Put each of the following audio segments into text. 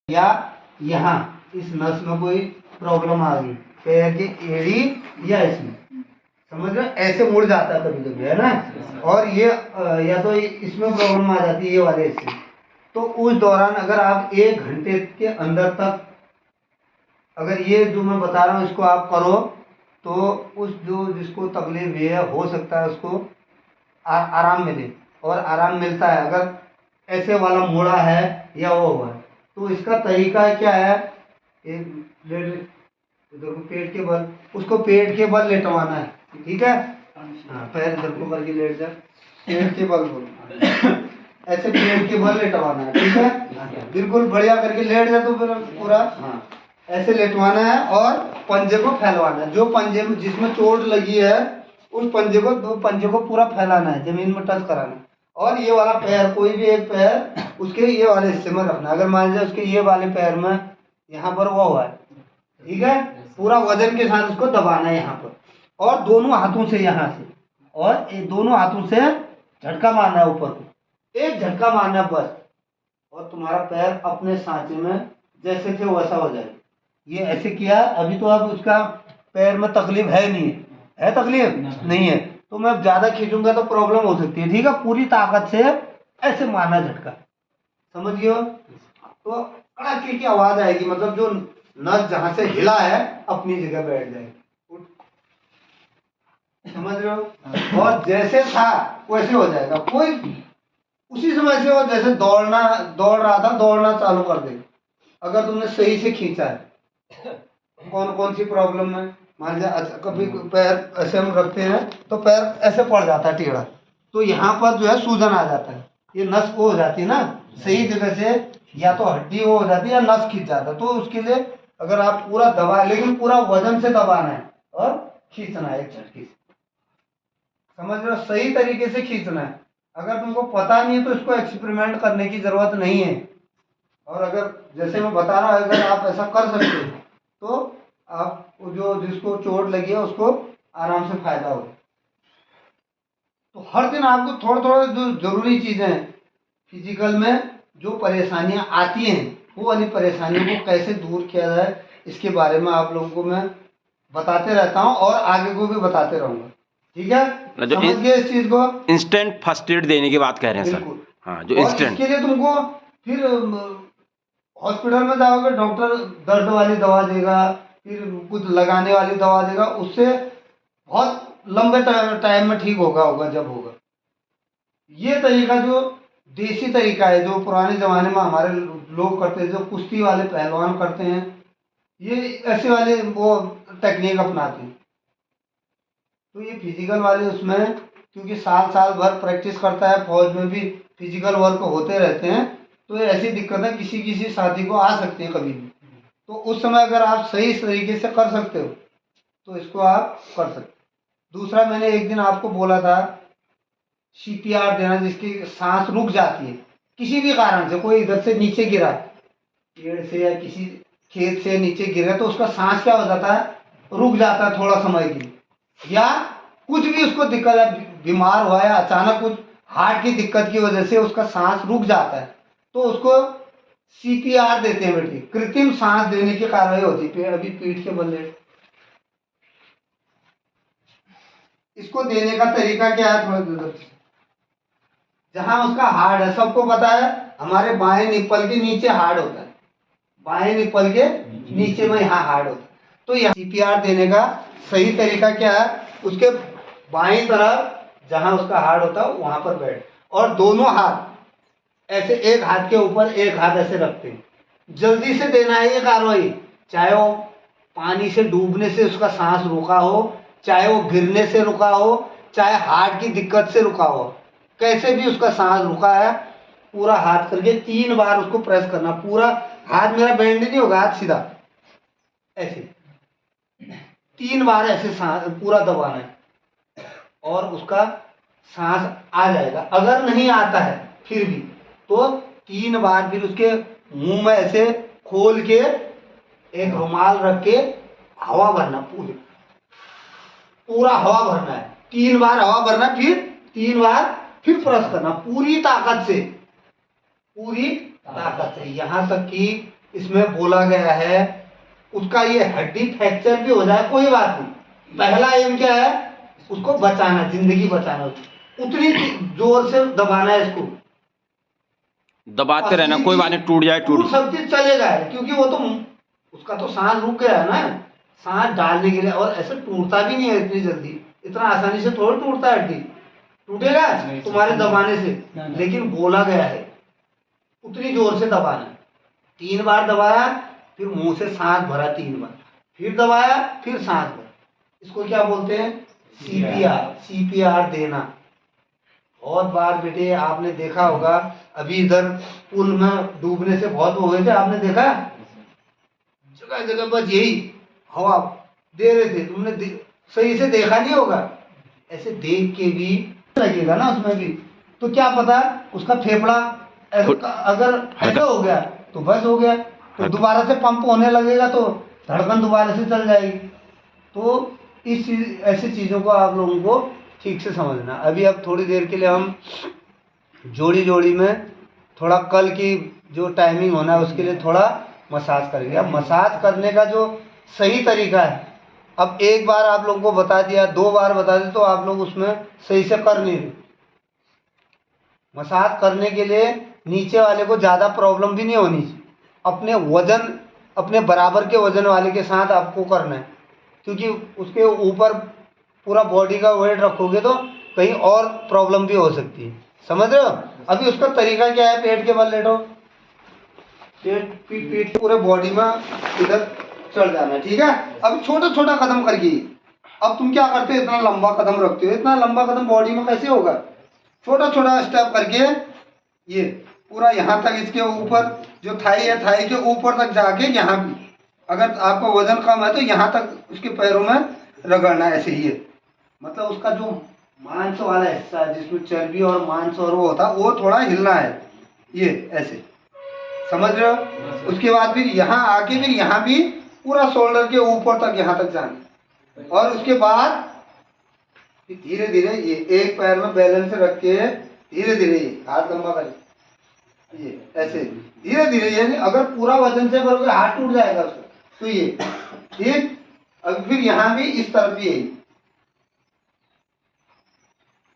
या यहाँ इस नस में कोई प्रॉब्लम आ गई, पैर की एड़ी या इसमें, समझ रहे, ऐसे मुड़ जाता है कभी कभी, है ना। और ये या तो इसमें प्रॉब्लम आ जाती है ये वाले इससे, तो उस दौरान अगर आप 1 घंटे के अंदर तक अगर ये जो मैं बता रहा हूँ इसको आप करो, तो उस जो जिसको तकलीफ है हो सकता है उसको आराम मिले, और आराम मिलता है अगर ऐसे वाला मुड़ा है या वो हुआ है। तो इसका तरीका क्या है, एक इधर को पेट के बल, उसको पेट के बल लेटवाना है, ठीक है। हाँ, पैर इधर को करके लेट जा, पेट के बल बोलो, ऐसे पेट के बल लेटवाना है, ठीक है। बिल्कुल बढ़िया करके लेट जा, तो फिर पूरा हाँ ऐसे लेटवाना है, और पंजे को फैलवाना है। जो पंजे में जिसमें चोट लगी है उस पंजे को, दो पंजे को पूरा फैलाना है, जमीन में टच कराना है। और ये वाला पैर, कोई भी एक पैर उसके ये वाले हिस्से में रखना। अगर मान लीजिए उसके ये वाले पैर में यहाँ पर वो हुआ है, ठीक है, पूरा वजन के साथ उसको दबाना है यहाँ पर, और दोनों हाथों से यहाँ से, और दोनों हाथों से झटका मारना है ऊपर को, एक झटका मारना है बस, और तुम्हारा पैर अपने सांचे में जैसे थे वैसा हो जाएगा। ये ऐसे किया, अभी तो अब उसका पैर में तकलीफ है नहीं है तकलीफ नहीं है, तो मैं ज्यादा खींचूंगा तो प्रॉब्लम हो सकती है, ठीक है। पूरी ताकत से ऐसे मारना झटका, समझ गए हो। तो कड़ाके की आवाज आएगी, मतलब जो नस जहां से हिला है अपनी जगह बैठ जाएगी, समझ रहे हो। और जैसे था वैसे हो जाएगा, कोई उसी समय से हो जैसे दौड़ रहा था, दौड़ना चालू कर देगा अगर तुमने सही से खींचा है। कौन कौन सी प्रॉब्लम है, मान लीजिए कभी पैर ऐसे हम रखते हैं तो पैर ऐसे पड़ जाता है टेढ़ा, तो यहाँ पर जो है सूजन आ जाता है, ये नस वो हो जाती है ना सही जगह से, या तो हड्डी वो हो जाती है या नस खींच जाता है। तो उसके लिए अगर आप पूरा दबा, लेकिन पूरा वजन से दबाना है और खींचना है एक झटके से, समझ रहे हो, सही तरीके से खींचना है। अगर तुमको पता नहीं है तो इसको एक्सपेरिमेंट करने की जरूरत नहीं है। और अगर जैसे मैं बता रहा हूँ अगर आप ऐसा कर सकते हो तो आप जो जिसको चोट लगी है उसको आराम से फायदा हो। तो हर दिन आपको थोड़ा थोड़ा जो जरूरी चीजें हैं फिजिकल में जो परेशानियां आती हैं, वो वाली परेशानियों को कैसे दूर किया जाए इसके बारे में आप लोगों को मैं बताते रहता हूँ, और आगे को भी बताते रहूंगा, ठीक है। समझ गए इस चीज को। इंस्टेंट फर्स्ट एड देने की बात कह रहे हैं सर। हाँ, जो इंस्टेंट, इसके लिए तुमको फिर हॉस्पिटल में जाओगे, डॉक्टर दर्द वाली दवा देगा, फिर कुछ लगाने वाली दवा देगा, उससे बहुत लंबे टाइम में ठीक होगा जब होगा। ये तरीका जो देसी तरीका है, जो पुराने जमाने में हमारे लोग करते हैं, जो कुश्ती वाले पहलवान करते हैं, ये ऐसे वाले वो टेक्निक अपनाते हैं। तो ये फिजिकल वाले उसमें क्योंकि साल साल भर प्रैक्टिस करता है, फौज में भी फिजिकल वर्क होते रहते हैं, तो ऐसी दिक्कतें किसी किसी साथी को आ सकती है कभी भी। तो उस समय अगर आप सही तरीके से कर सकते हो तो इसको आप कर सकते हो। दूसरा, मैंने एक दिन आपको बोला था CPR देना, जिसकी सांस रुक जाती है किसी भी कारण से, कोई इधर से नीचे गिरा पेड़ से या किसी खेत से नीचे गिरा, तो उसका सांस क्या हो जाता है, रुक जाता है थोड़ा समय के लिए, या कुछ भी उसको दिक्कत है, बीमार हुआ है अचानक, कुछ हार्ट की दिक्कत की वजह से उसका सांस रुक जाता है, तो उसको CPR देते हैं बेटी, कृत्रिम सांस देने की कार्रवाई होती है। अभी पीठ के बल लेट, इसको देने का तरीका क्या है, थोड़ा जहां उसका हार्ड है, सबको पता है हमारे बाएं निप्पल के नीचे हार्ड होता है, बाएं निप्पल के नीचे में यहाँ हार्ड होता है। तो यहाँ CPR देने का सही तरीका क्या है, उसके बाएं तरफ जहां उसका हार्ड होता है वहां पर बैठ, और दोनों हाथ ऐसे एक हाथ के ऊपर एक हाथ ऐसे रखते हैं, जल्दी से देना है ये कार्रवाई, चाहे वो पानी से डूबने से उसका सांस रुका हो, चाहे वो गिरने से रुका हो, चाहे हार्ट की दिक्कत से रुका हो, कैसे भी उसका सांस रुका है, पूरा हाथ करके 3 बार उसको प्रेस करना। पूरा हाथ मेरा बेंड नहीं होगा, हाथ सीधा ऐसे 3 बार ऐसे सांस पूरा दबाना है, और उसका सांस आ जाएगा। अगर नहीं आता है फिर भी तो 3 बार फिर उसके मुंह में ऐसे खोल के एक रुमाल रख के हवा भरना, पूरा हवा भरना है, 3 बार हवा भरना, फिर 3 बार फिर प्रेस करना पूरी ताकत से, पूरी ताकत से, यहाँ तक कि इसमें बोला गया है उसका ये हड्डी फ्रैक्चर भी हो जाए कोई बात नहीं, पहला एम क्या है, उसको बचाना, जिंदगी बचाना, उतनी जोर से दबाना है इसको, दबाते रहना, कोई बात नहीं, टूट जाए टूट सब चीज चलेगा, क्योंकि वो तो उसका तो सांस रुक गया है ना, सांस डालने के लिए, और ऐसे टूटता भी नहीं है इतनी जल्दी, इतना आसानी से थोड़ा टूटता है, हड्डी टूटेगा तुम्हारे दबाने से, लेकिन बोला गया है उतनी जोर से दबाना। 3 बार दबाया, फिर मुंह से सांस भरा 3 बार, फिर दबाया, फिर सांस भरा, इसको क्या बोलते हैं, सीपीआर, सीपीआर देना। बहुत बार बेटे आपने देखा होगा, अभी इधर पुल में डूबने से बहुत हो गए थे, आपने देखा जगह जगह बस यही हवा दे रहे थे, तुमने सही से देखा नहीं होगा, ऐसे देख के भी लगेगा ना उसमें भी, तो क्या पता उसका फेफड़ा अगर ऐसा हो गया तो बस हो गया, तो दोबारा से पंप होने लगेगा तो धड़कन दोबारा से चल जाएगी। तो इस चीज, ऐसी चीज़ों को आप लोगों को ठीक से समझना। अभी अब थोड़ी देर के लिए हम जोड़ी जोड़ी में थोड़ा कल की जो टाइमिंग होना है उसके लिए थोड़ा मसाज करेंगे। अब मसाज करने का जो सही तरीका है, अब एक बार आप लोगों को बता दिया, 2 बार बता दिया तो आप लोग उसमें सही से कर नहीं रहे। मसाज करने के लिए नीचे वाले को ज़्यादा प्रॉब्लम भी नहीं होनी चाहिए, अपने वजन, अपने बराबर के वजन वाले के साथ आपको करना है, क्योंकि उसके ऊपर पूरा बॉडी का वेट रखोगे तो कहीं और प्रॉब्लम भी हो सकती है, समझ रहे हो। अभी उसका तरीका क्या है, पेट के बल लेटो, पीठ पूरे बॉडी में इधर चढ़ जाना, ठीक है। अब छोटा छोटा कदम करके, अब तुम क्या करते हो, इतना लंबा कदम रखते हो, इतना लंबा कदम बॉडी में कैसे होगा, छोटा छोटा स्टेप करके ये पूरा यहाँ तक, इसके ऊपर जो थाई है, थाई के ऊपर तक जाके यहाँ भी, अगर आपका वजन कम है तो यहाँ तक उसके पैरों में रगड़ना, ऐसे ही है। मतलब उसका जो मांस वाला हिस्सा है जिसमें चर्बी और मांस और वो होता है, वो थोड़ा हिलना है, ये ऐसे, समझ रहे हो। उसके बाद फिर यहाँ आके फिर यहाँ भी पूरा शोल्डर के ऊपर तक यहाँ तक जाना, और उसके बाद धीरे धीरे ये एक पैर में बैलेंस रख के धीरे धीरे ये हाथ लंबा कर, ये ऐसे धीरे धीरे, यानी अगर पूरा वजन से करोगे हाथ टूट जाएगा उसका, तो ये ठीक। अब फिर यहाँ भी इस तरफ भी है।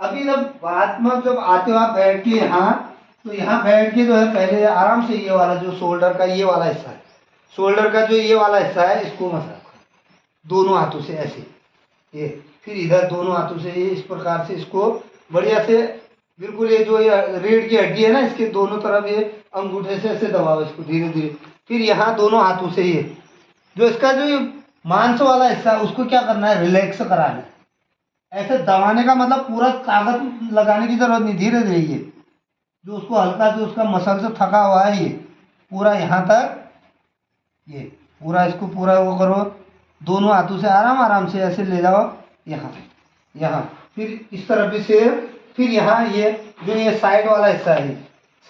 अभी जब बाद में जब आते हो आप बैठ के यहाँ, तो यहाँ बैठ के जो है पहले आराम से ये वाला जो शोल्डर का ये वाला हिस्सा है, शोल्डर का जो ये वाला हिस्सा है, इसको मसाज दोनों हाथों से ऐसे, ये फिर इधर दोनों हाथों से ये इस प्रकार से इसको बढ़िया से, बिल्कुल ये जो ये रीढ़ की हड्डी है ना, इसके दोनों तरफ ये अंगूठे से ऐसे दबाओ इसको धीरे धीरे, फिर यहाँ दोनों हाथों से ये जो इसका जो ये मांस वाला हिस्सा है उसको क्या करना है, रिलैक्स कराना है। ऐसे दबाने का मतलब पूरा ताकत लगाने की जरूरत नहीं, धीरे धीरे ये जो उसको हल्का जो उसका मसल से थका हुआ है ये पूरा यहाँ तक, ये पूरा इसको पूरा वो करो, दोनों हाथों से आराम आराम से ऐसे ले जाओ यहाँ यहाँ, फिर इस तरफ भी से, फिर यहाँ ये जो ये साइड वाला हिस्सा है,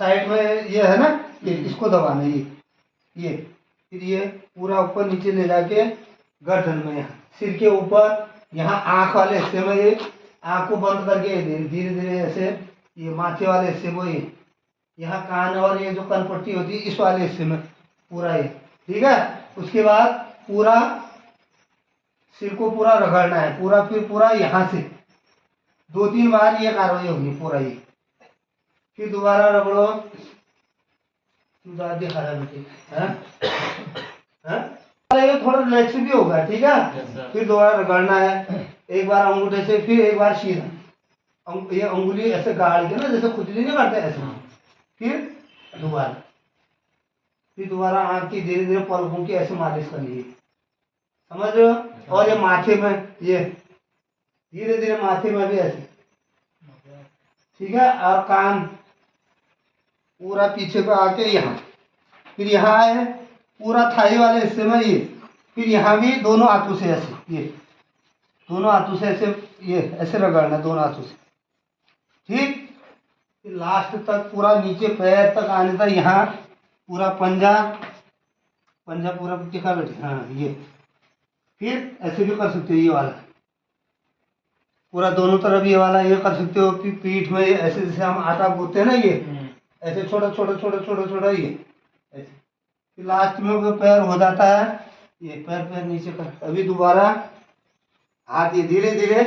साइड में ये है ना, ये इसको दबाना, ये फिर ये पूरा ऊपर नीचे ले जाके गर्दन में, यहाँ सिर के ऊपर, यहाँ आँख वाले हिस्से में, ये आँख को बंद करके धीरे धीरे ऐसे, ये माथे वाले हिस्से को, ये यहाँ कान और ये जो कनपट्टी होती है इस वाले हिस्से में पूरा ये, ठीक है। उसके बाद पूरा सिर को पूरा रगड़ना है पूरा, फिर पूरा यहाँ से 2-3 बार ये कार्रवाई होगी पूरा ये, फिर दोबारा रगड़ो, दिखा रहा है, थोड़ा रिलैक्स भी होगा, ठीक है। फिर दोबारा रगड़ना है, एक बार अंगूठे से, फिर एक बार सीधा, ये अंगुली ऐसे गाड़ के ना, जैसे खुजली नहीं करते ऐसे, फिर दोबारा आँख की धीरे धीरे पलकों की ऐसे मालिश करिए, समझ रहे हो। और ये माथे में, ये धीरे धीरे माथे में भी ऐसे, ठीक है। और कान पूरा पीछे पे आके यहाँ, फिर यहाँ आए पूरा थाई वाले हिस्से में ये, फिर यहाँ भी दोनों हाथों से ऐसे, ये दोनों हाथों से ऐसे, ये ऐसे रगड़ना दोनों हाथों से, ठीक। फिर लास्ट तक पूरा नीचे पैर तक आने तक, यहाँ पूरा पंजा पूरा दिखा बैठे, हाँ ये, फिर ऐसे भी कर सकते हो, ये वाला पूरा दोनों तरफ ये वाला ये कर सकते हो। फिर पीठ में ऐसे जैसे हम आटा गूंथते हैं ना, ये ऐसे छोटा छोटा छोटा छोटा छोटा ये ऐसे, फिर लास्ट में वो पैर हो जाता है, ये पैर पैर नीचे कर, अभी दोबारा हाथ ये धीरे धीरे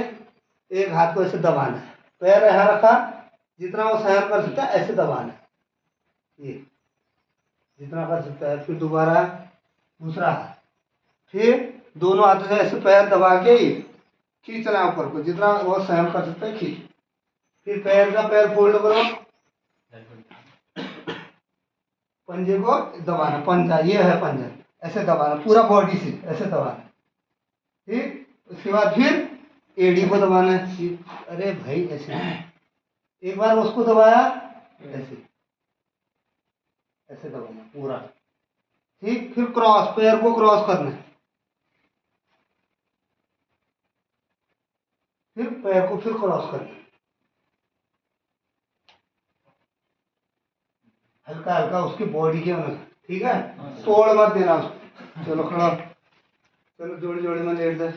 एक हाथ को ऐसे दबाना है, पैर यहाँ रखा, जितना वो सहन कर सकता है ऐसे दबाना है, ये जितना कर सकता है। फिर दोबारा दूसरा हाथ, फिर दोनों हाथों से ऐसे पैर दबा के ही खींचना ऊपर को, जितना वो सहन कर सकता है खींच। फिर पैर का पैर फोल्ड करो, पंजे को दबाना, पंजा ये है पंजा, ऐसे दबाना पूरा बॉडी से ऐसे दबाना। ठीक, उसके बाद फिर एड़ी को दबाना है। अरे भाई ऐसे एक बार उसको दबाया, ऐसे ऐसे दबाना पूरा। ठीक, फिर क्रॉस, पैर को क्रॉस करना है, फिर पैर को फिर क्रॉस करना है, हल्का हल्का उसकी बॉडी के अनुसार। ठीक है, तोड़ मत देना उसको। चलो खड़ा, चलो जोड़ी जोड़ी में लेट दे।